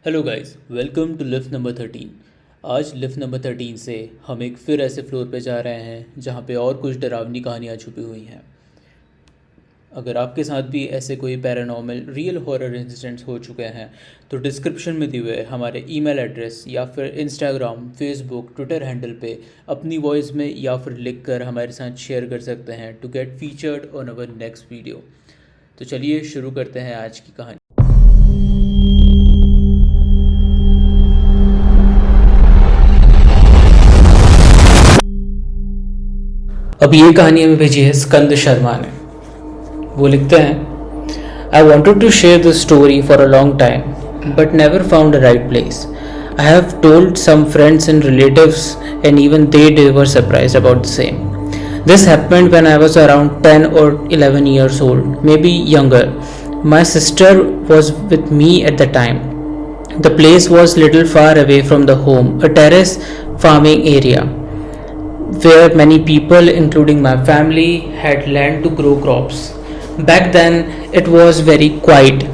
Hello guys, welcome to lift number 13। आज lift number 13 से हम एक फिर ऐसे फ्लोर पे जा रहे हैं जहाँ पे और कुछ डरावनी कहानियाँ छुपी हुई हैं। अगर आपके साथ भी ऐसे कोई पैरानॉर्मल रियल हॉरर इंसिडेंट्स हो चुके हैं तो डिस्क्रिप्शन में दिए हुए हमारे ईमेल एड्रेस या फिर इंस्टाग्राम, फेसबुक, ट्विटर हैंडल पे अपनी वॉइस में या फिर लिख कर हमारे साथ शेयर कर सकते हैं to get featured on our next video. तो चलिए शुरू करते हैं आज की कहानी। अब ये कहानी हमें भेजी है स्कंद शर्मा ने। वो लिखते हैं, I wanted to share this story for a long time but never found a right place. I have told some friends and relatives and even they were surprised about the same. This happened when I was around 10 or 11 years old, maybe younger. My sister was with me at the time. The place was little far away from the home, a terrace farming area where many people, including my family, had land to grow crops. Back then, it was very quiet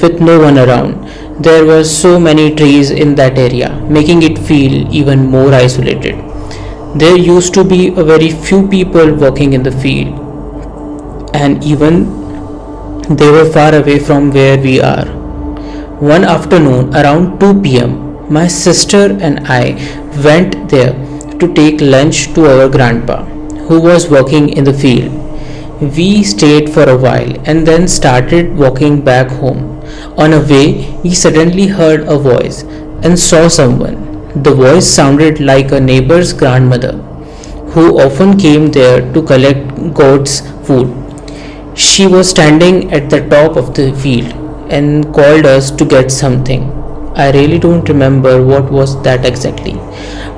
with no one around. There were so many trees in that area, making it feel even more isolated. There used to be a very few people working in the field, and even they were far away from where we are. One afternoon around 2 pm, my sister and I went there to take lunch to our grandpa, who was working in the field. We stayed for a while and then started walking back home. On our way, we suddenly heard a voice and saw someone. The voice sounded like a neighbor's grandmother, who often came there to collect goats' food. She was standing at the top of the field and called us to get something. I really don't remember what was that exactly.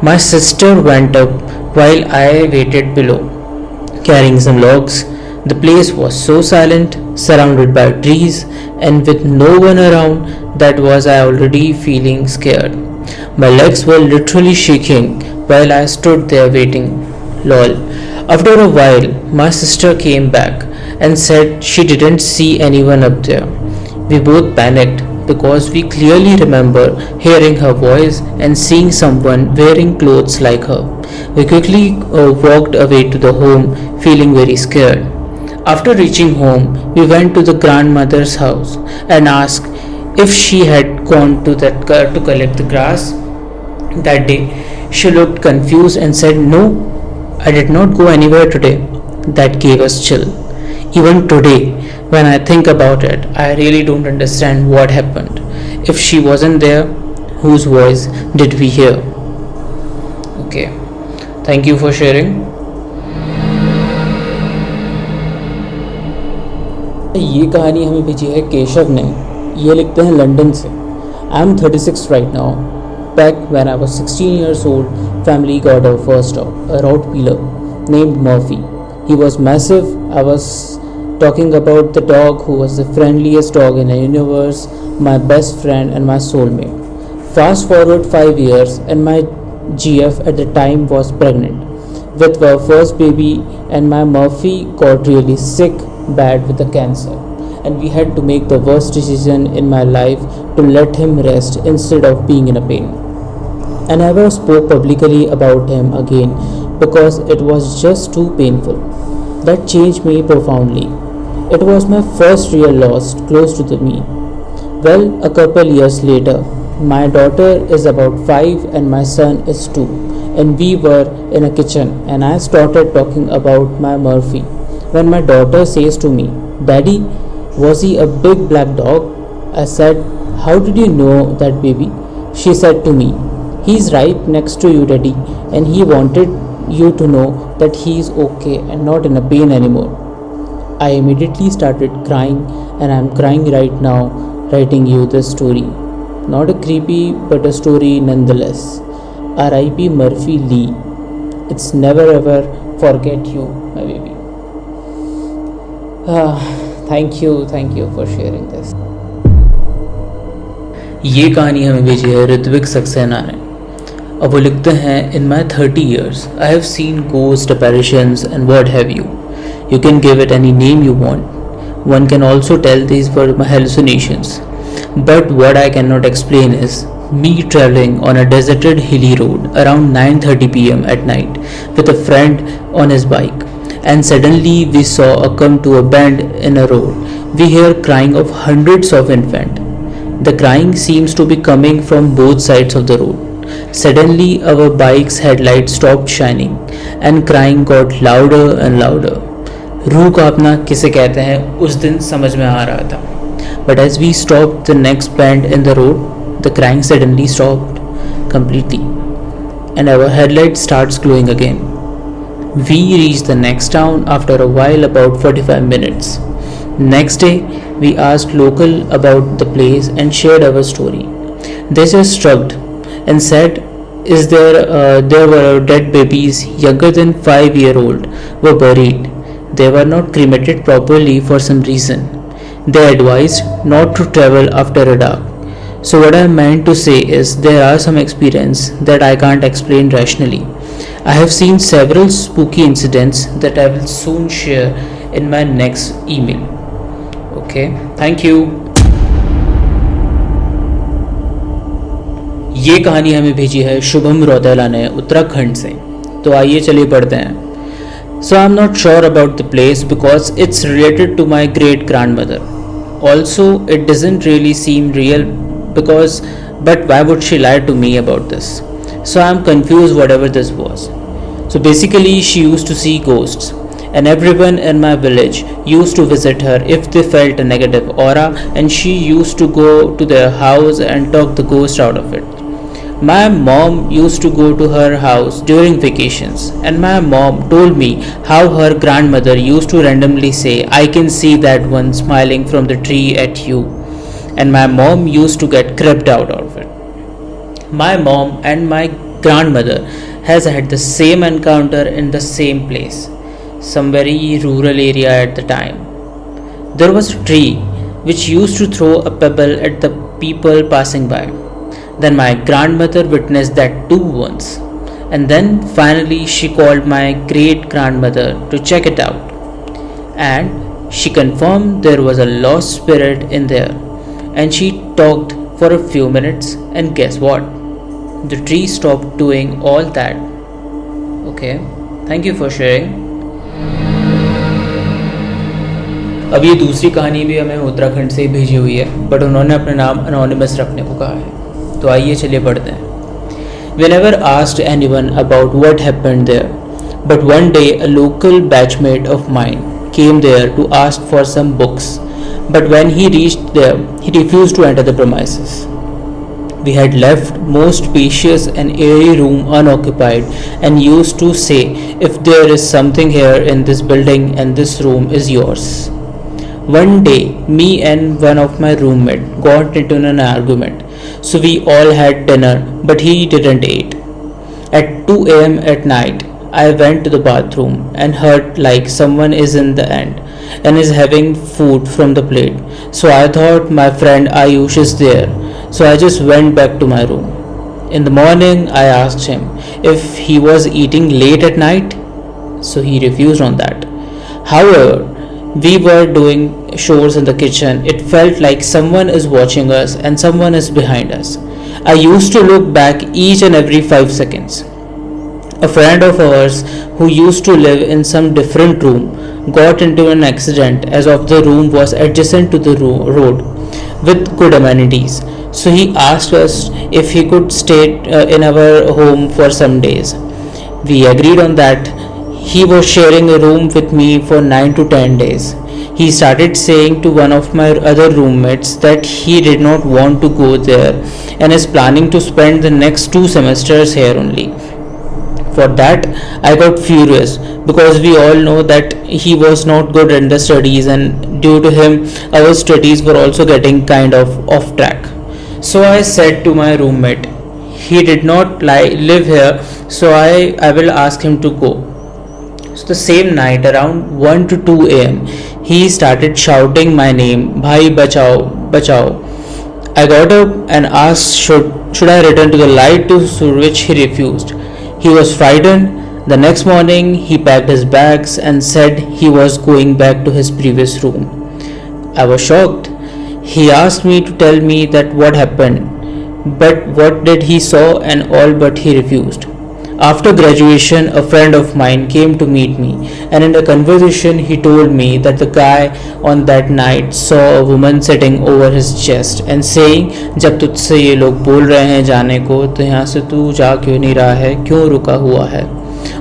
My sister went up while I waited below, carrying some logs. The place was so silent, surrounded by trees, and with no one around that was I already feeling scared. My legs were literally shaking while I stood there waiting. Lol. After a while, my sister came back and said she didn't see anyone up there. We both panicked because we clearly remember hearing her voice and seeing someone wearing clothes like her. We quickly walked away to the home, feeling very scared. After reaching home, we went to the grandmother's house and asked if she had gone to collect the grass that day. She looked confused and said, "No, I did not go anywhere today." That gave us chill. Even today, when I think about it, I really don't understand what happened. If she wasn't there, whose voice did we hear? Okay, thank you for sharing. ये कहानी हमें भेजी है केशव ने। ये लिखते हैं London से। I am 36 right now. Back when I was 16 years old, family got our first dog, a Rottweiler named Murphy. He was massive. I was talking about the dog who was the friendliest dog in the universe, my best friend and my soulmate. Fast forward 5 years and my GF at the time was pregnant with our first baby, and my Murphy got really sick, bad with the cancer, and we had to make the worst decision in my life to let him rest instead of being in a pain. I never spoke publicly about him again because it was just too painful. That changed me profoundly. It was my first real loss close to me. Well, a couple years later, my daughter is about 5 and my son is 2, and we were in a kitchen and I started talking about my Murphy when my daughter says to me, "Daddy, was he a big black dog?" I said, "How did you know that, baby?" She said to me, "He's right next to you, Daddy, and he wanted you to know that he's okay and not in a pain anymore." I immediately started crying, and I'm crying right now writing you this story. Not a creepy, but a story nonetheless. R.I.P. Murphy Lee. It's never ever forget you, my baby. Thank you for sharing this. ये कहानी हमें भेजी है ऋत्विक सक्सेना ने। अब वो लिखते हैं, इन माई 30 years I have seen ghost apparitions and what have you. You can give it any name you want. One can also tell these were my hallucinations. But what I cannot explain is me traveling on a deserted hilly road around 9:30 p.m. at night with a friend on his bike, and suddenly we saw a come to a bend in a road. We hear crying of hundreds of infants. The crying seems to be coming from both sides of the road. Suddenly our bike's headlights stopped shining and crying got louder and louder. रूह कांपना किसे कहते हैं उस दिन समझ में आ रहा था. But as we stopped the next bend in the road, the crying suddenly stopped completely and our headlight starts glowing again. We reached the next town after a while, about 45 minutes. Next day, we asked local about the place and shared our story. They just shrugged and said, "Is there were dead babies younger than 5-year-old were buried. They were not cremated properly for some reason. They advised not to travel after a dark." So what I meant to say is there are some experiences that I can't explain rationally. I have seen several spooky incidents that I will soon share in my next email. Okay, thank you. ये कहानी हमें भेजी है शुभम रौतेला ने उत्तराखंड से. तो आइए चलिए पढ़ते हैं. So I'm not sure about the place because it's related to my great grandmother. Also, it doesn't really seem real but why would she lie to me about this? So I'm confused whatever this was. So basically she used to see ghosts and everyone in my village used to visit her if they felt a negative aura, and she used to go to their house and talk the ghost out of it. My mom used to go to her house during vacations, and my mom told me how her grandmother used to randomly say, "I can see that one smiling from the tree at you." And my mom used to get creeped out of it. My mom and my grandmother has had the same encounter in the same place, some very rural area at the time. There was a tree which used to throw a pebble at the people passing by. Then my grandmother witnessed that too once. And then finally she called my great grandmother to check it out. And she confirmed there was a lost spirit in there. And she talked for a few minutes, and guess what? The tree stopped doing all that. Okay, thank you for sharing. अब ये दूसरी कहानी भी हमें उत्तराखंड से भेजी हुई है, बट उन्होंने अपना नाम अनोनिमस रखने को कहा है. तो आइए चलिए पढ़ते हैं. We never asked anyone about what happened there, but one day a local batchmate of mine came there to ask for some books. But when he reached there, he refused to enter the premises. We had left most spacious and airy room unoccupied and used to say, "If there is something here in this building and this room is yours." One day, me and one of my roommates got into an argument, so we all had dinner, but he didn't eat. At 2 a.m. at night, I went to the bathroom and heard like someone is in the end and is having food from the plate. So I thought my friend Ayush is there. So I just went back to my room. In the morning I asked him if he was eating late at night. So he refused on that. However, we were doing chores in the kitchen. It felt like someone is watching us and someone is behind us. I used to look back each and every 5 seconds. A friend of ours who used to live in some different room got into an accident as of the room was adjacent to the road with good amenities. So he asked us if he could stay in our home for some days. We agreed on that. He was sharing a room with me for 9 to 10 days. He started saying to one of my other roommates that he did not want to go there and is planning to spend the next 2 semesters here only. For that, I got furious because we all know that he was not good in the studies, and due to him, our studies were also getting kind of off track. So I said to my roommate, he did not live here, so I will ask him to go. So the same night around 1 to 2 a.m. he started shouting my name, "Bhai bachao, bachao." I got up and asked should I return to the light, to which he refused. He was frightened. The next morning he packed his bags and said he was going back to his previous room. I was shocked. He asked me to tell me that what happened, but what did he saw and all, but he refused. After graduation, a friend of mine came to meet me, and in a conversation, he told me that the guy on that night saw a woman sitting over his chest and saying, जब तुझसे ये लोग बोल रहे हैं जाने को, तो यहाँ से तू जा क्यों नहीं रहा है, क्यों रुका हुआ है?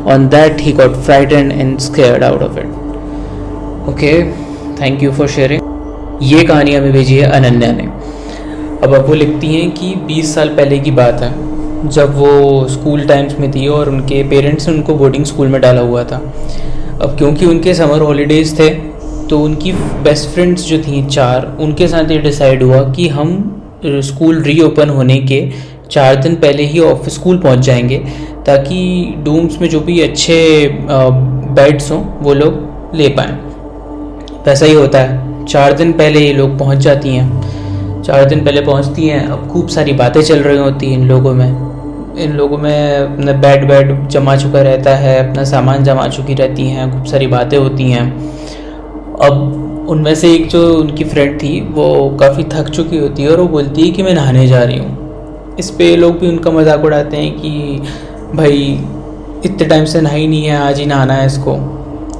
On that, he got frightened and scared out of it. Okay, thank you for sharing. ये कहानी हमें भेजी है अनन्या ने. अब वो लिखती हैं कि 20 साल पहले की बात है, जब वो स्कूल टाइम्स में थी और उनके पेरेंट्स ने उनको बोर्डिंग स्कूल में डाला हुआ था. अब क्योंकि उनके समर हॉलीडेज़ थे, तो उनकी बेस्ट फ्रेंड्स जो थी 4, उनके साथ ये डिसाइड हुआ कि हम स्कूल रीओपन होने के 4 दिन पहले ही ऑफिस स्कूल पहुंच जाएंगे, ताकि डूम्स में जो भी अच्छे बेड्स हों वो लोग ले पाएँ. वैसा ही होता है. 4 दिन पहले ये लोग पहुंच जाती हैं. 4 दिन पहले पहुंचती हैं. अब खूब सारी बातें चल रही होती हैं इन लोगों में अपना बेड जमा चुका रहता है, अपना सामान जमा चुकी रहती हैं, खूब सारी बातें होती हैं. अब उनमें से एक जो उनकी फ्रेंड थी वो काफ़ी थक चुकी होती है और वो बोलती है कि मैं नहाने जा रही हूँ. इस पे लोग भी उनका मजाक उड़ाते हैं कि भाई इतने टाइम से नहाई नहीं है, आज ही नहाना है इसको.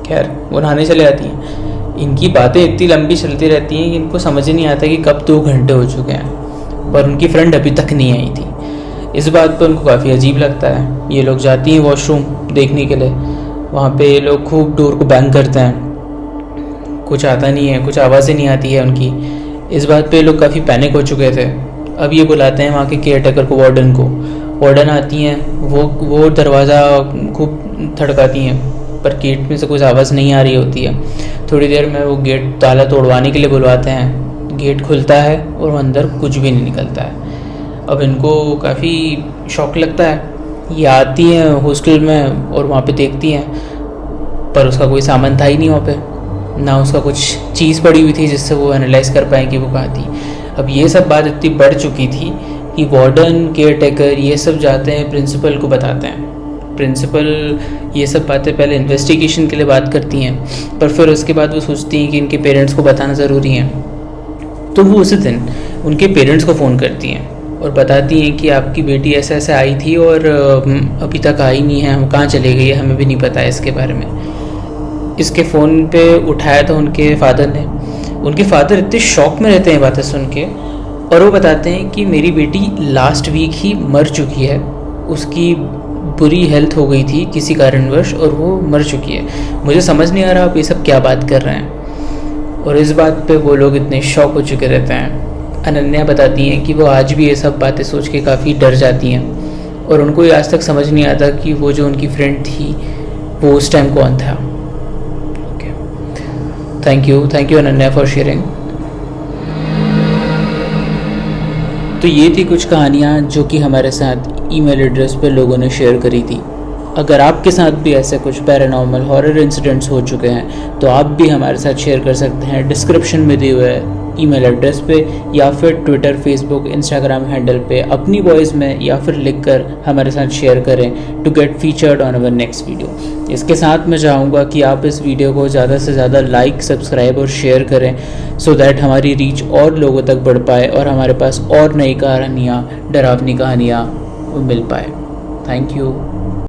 खैर वो नहाने चले जाती हैं. इनकी बातें इतनी लंबी चलती रहती हैं कि इनको समझ ही नहीं आता कि कब 2 घंटे हो चुके हैं, पर उनकी फ्रेंड अभी तक नहीं आई थी. इस बात पर उनको काफ़ी अजीब लगता है. ये लोग जाती हैं वॉशरूम देखने के लिए. वहाँ पे ये लोग खूब डोर को बैंग करते हैं. कुछ आता नहीं है, कुछ आवाज़ें नहीं आती है उनकी. इस बात पे ये लोग काफ़ी पैनिक हो चुके थे. अब ये बुलाते हैं वहाँ के केयर टेकर को, वार्डन को. वार्डन आती हैं, वो दरवाज़ा खूब थड़काती हैं, पर गेट में से कुछ आवाज़ नहीं आ रही होती है. थोड़ी देर में वो गेट ताला तोड़वाने के लिए बुलवाते हैं. गेट खुलता है और अंदर कुछ भी नहीं निकलता है. अब इनको काफ़ी शौक लगता है. ये आती हैं हॉस्टल में और वहाँ पे देखती हैं, पर उसका कोई सामान था ही नहीं वहाँ पे. ना उसका कुछ चीज़ पड़ी हुई थी जिससे वो एनालाइज कर पाएँ कि वो कहाँ थी. अब ये सब बात इतनी बढ़ चुकी थी कि वार्डन, केयर टेकर ये सब जाते हैं प्रिंसिपल को बताते हैं. प्रिंसिपल ये सब बातें पहले इन्वेस्टिगेशन के लिए बात करती हैं, पर फिर उसके बाद वो सोचती हैं कि इनके पेरेंट्स को बताना ज़रूरी है. तो वो उसी दिन उनके पेरेंट्स को फ़ोन करती हैं और बताती हैं कि आपकी बेटी ऐसे ऐसे आई थी और अभी तक आई नहीं है, हम कहाँ चले गई है, हमें भी नहीं पता है इसके बारे में. इसके फ़ोन पे उठाया था उनके फादर ने. उनके फादर इतने शॉक में रहते हैं बातें सुन के, और वो बताते हैं कि मेरी बेटी लास्ट वीक ही मर चुकी है. उसकी बुरी हेल्थ हो गई थी किसी कारणवश और वो मर चुकी है. मुझे समझ नहीं आ रहा आप ये सब क्या बात कर रहे हैं. और इस बात पे वो लोग इतने शॉक हो चुके रहते हैं. अनन्या बताती हैं कि वो आज भी ये सब बातें सोच के काफ़ी डर जाती हैं, और उनको ये आज तक समझ नहीं आता कि वो जो उनकी फ्रेंड थी वो उस टाइम कौन था. Okay, thank you Ananya for sharing. तो ये थी कुछ कहानियाँ जो कि हमारे साथ ईमेल एड्रेस पे लोगों ने शेयर करी थी. अगर आपके साथ भी ऐसे कुछ पैरानॉर्मल हॉरर इंसिडेंट्स हो चुके हैं तो आप भी हमारे साथ शेयर कर सकते हैं डिस्क्रिप्शन में दिए हुए ईमेल एड्रेस पे, या फिर ट्विटर, फेसबुक, इंस्टाग्राम हैंडल पे अपनी वॉइस में या फिर लिखकर हमारे साथ शेयर करें to get featured on our next video. इसके साथ मैं चाहूँगा कि आप इस वीडियो को ज़्यादा से ज़्यादा लाइक, सब्सक्राइब और शेयर करें, सो दैट हमारी रीच और लोगों तक बढ़ पाए और हमारे पास और नई कहानियाँ, डरावनी कहानियाँ मिल पाए. Thank you.